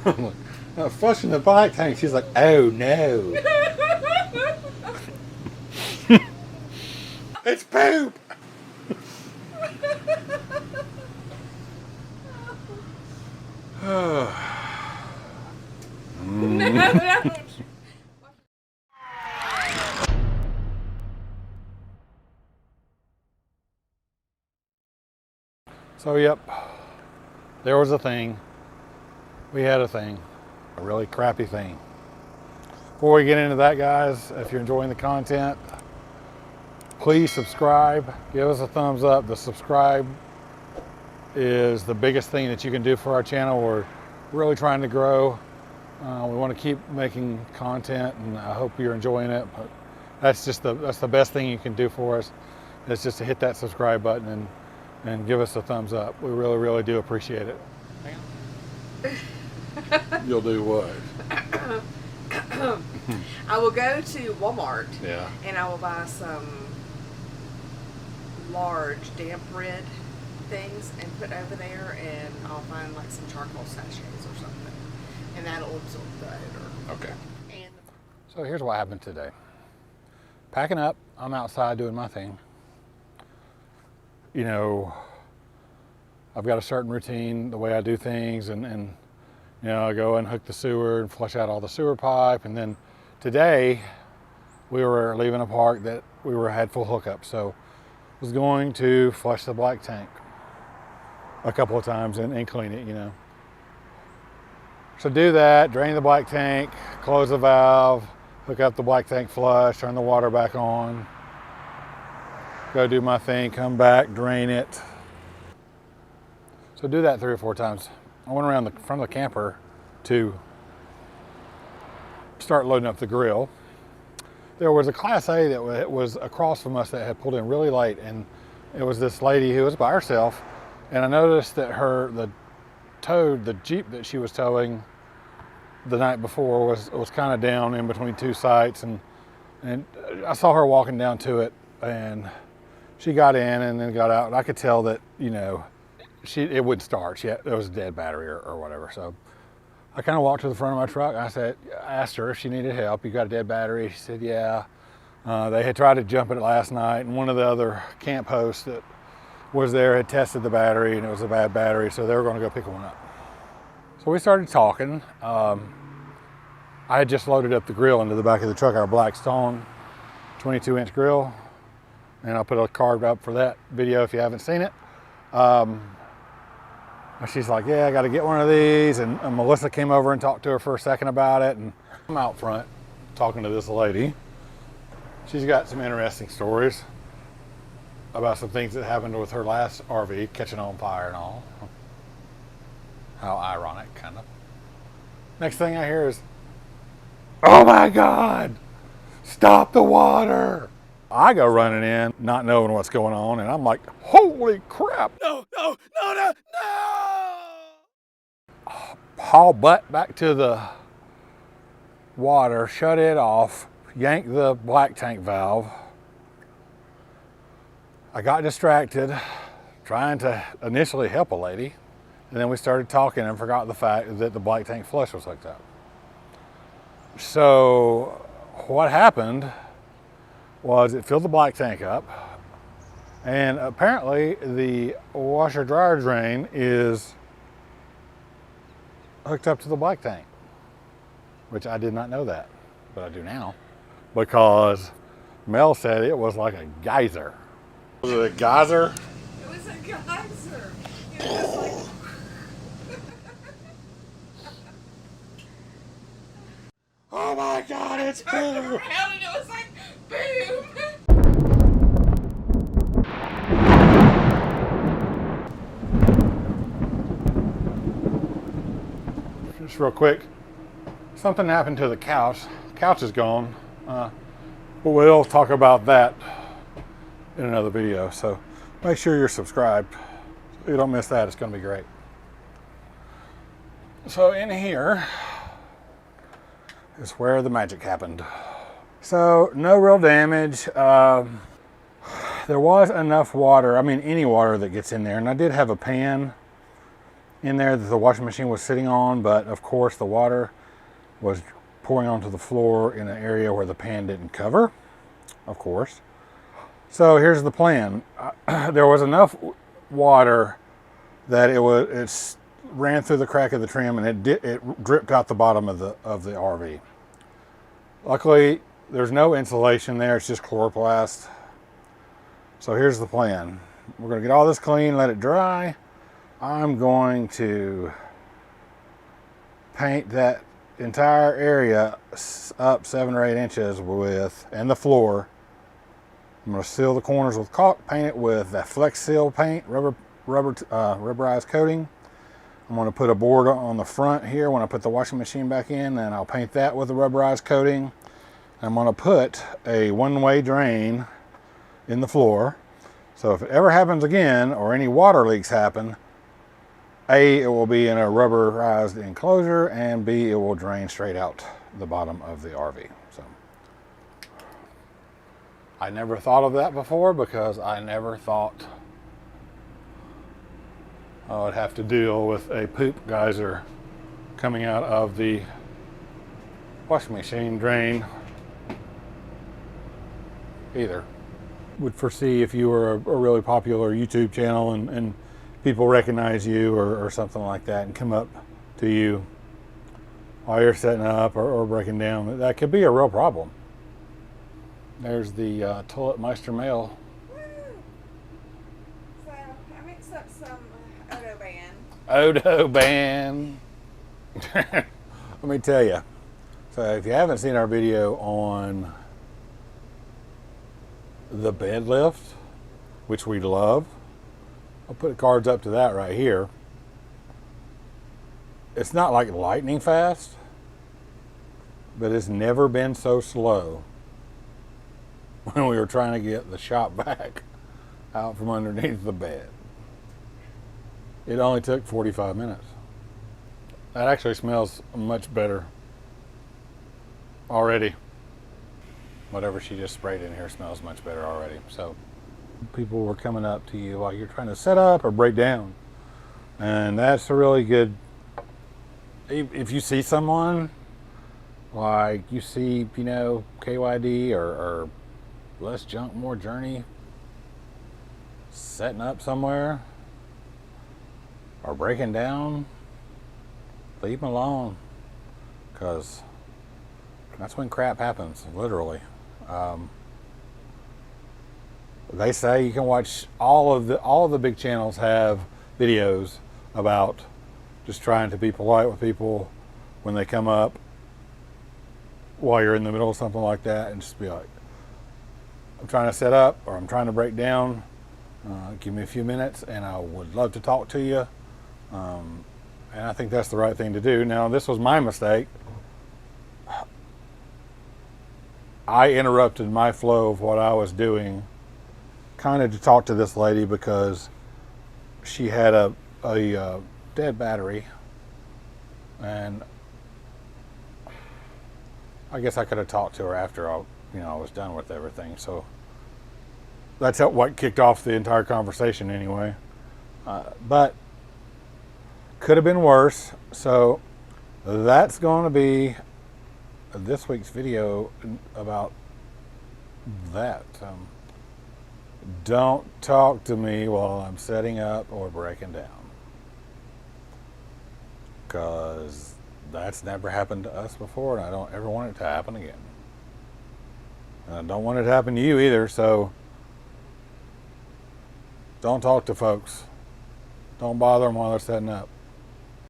I'm like, flushing the bike tank. She's like, oh no. It's poop. No. So yep, there was a thing. We had a thing, a really crappy thing. Before we get into that, guys, if you're enjoying the content, please subscribe, give us a thumbs up. The subscribe is the biggest thing that you can do for our channel. We're really trying to grow. We want to keep making content, and I hope you're enjoying it. But that's the best thing you can do for us. Is just to hit that subscribe button and give us a thumbs up. We really, really do appreciate it. You'll do what? I will go to Walmart. Yeah. And I will buy some large damp red things and put over there, and I'll find like some charcoal sachets or something, and that'll absorb the odor. Okay. And So here's what happened today. Packing up, I'm outside doing my thing. You know, I've got a certain routine, the way I do things, and you know, I go and hook the sewer and flush out all the sewer pipe. And then today we were leaving a park that had full hookup. So I was going to flush the black tank a couple of times and clean it, you know. So do that, drain the black tank, close the valve, hook up the black tank flush, turn the water back on, go do my thing, come back, drain it. So do that 3 or 4 times. I went around the front of the camper to start loading up the grill. There was a Class A that was across from us that had pulled in really late, and it was this lady who was by herself, and I noticed that the Jeep that she was towing the night before was kind of down in between 2 sites, and I saw her walking down to it, and she got in and then got out, and I could tell that, you know, it wouldn't start. It was a dead battery or whatever. So I kind of walked to the front of my truck. I asked her if she needed help. You got a dead battery? She said, yeah. They had tried to jump it last night, and one of the other camp hosts that was there had tested the battery, and it was a bad battery, so they were going to go pick one up. So we started talking. I had just loaded up the grill into the back of the truck, our black stone 22-inch grill, and I'll put a card up for that video if you haven't seen it. She's like, yeah, I got to get one of these, and Melissa came over and talked to her for a second about it, and I'm out front talking to this lady. She's got some interesting stories about some things that happened with her last RV catching on fire and all. How ironic, kind of. Next thing I hear is, oh my God, stop the water. I go running in, not knowing what's going on, and I'm like, holy crap. No. Haul butt back to the water, shut it off, yank the black tank valve. I got distracted trying to initially help a lady, and then we started talking and forgot the fact that the black tank flush was hooked up. So what happened was it filled the black tank up, and apparently the washer dryer drain is hooked up to the black tank, which I did not know that, but I do now, because Mel said it was like a geyser. Was it a geyser? it was a geyser. It was like Oh my God, it's turned boom! around and it was like boom. Just real quick, something happened to the couch. The couch is gone, but we'll talk about that in another video. So make sure you're subscribed so you don't miss that. It's going to be great. So in here is where the magic happened. So no real damage. There was enough water, I mean any water that gets in there, and I did have a pan in there that the washing machine was sitting on, but of course the water was pouring onto the floor in an area where the pan didn't cover, of course. So here's the plan. There was enough water that it ran through the crack of the trim, and it dripped out the bottom of the RV. Luckily, there's no insulation there, it's just chloroplast. So here's the plan. We're going to get all this clean, let it dry. I'm going to paint that entire area up 7 or 8 inches and the floor. I'm going to seal the corners with caulk, paint it with that Flex Seal paint, rubberized coating. I'm going to put a board on the front here when I put the washing machine back in, and I'll paint that with the rubberized coating. I'm going to put a one-way drain in the floor. So if it ever happens again, or any water leaks happen, A, it will be in a rubberized enclosure, and B, it will drain straight out the bottom of the RV. So I never thought of that before, because I never thought I would have to deal with a poop geyser coming out of the washing machine drain either. Would foresee if you were a really popular YouTube channel and people recognize you or something like that and come up to you while you're setting up or breaking down, that could be a real problem. There's the Toilet Meister male. Woo! So I mixed up some Odo Ban. Odo Ban. Let me tell you. So if you haven't seen our video on the bed lift, which we love, I'll put cards up to that right here. It's not like lightning fast, but it's never been so slow when we were trying to get the shop vac out from underneath the bed. It only took 45 minutes. That actually smells much better already. Whatever she just sprayed in here smells much better already. So people were coming up to you while you're trying to set up or break down. And that's a really good, if you see someone, like you see, you know, KYD or Less Junk, More Journey setting up somewhere or breaking down, leave them alone, because that's when crap happens, literally. They say you can watch all of the big channels have videos about just trying to be polite with people when they come up while you're in the middle of something like that, and just be like, I'm trying to set up or I'm trying to break down. Give me a few minutes and I would love to talk to you. And I think that's the right thing to do. Now, this was my mistake. I interrupted my flow of what I was doing kind of to talk to this lady because she had a dead battery, and I guess I could have talked to her after I was done with everything. So that's what kicked off the entire conversation anyway. But could have been worse. So that's going to be this week's video about that. Don't talk to me while I'm setting up or breaking down, because that's never happened to us before, and I don't ever want it to happen again. And I don't want it to happen to you either, so don't talk to folks. Don't bother them while they're setting up.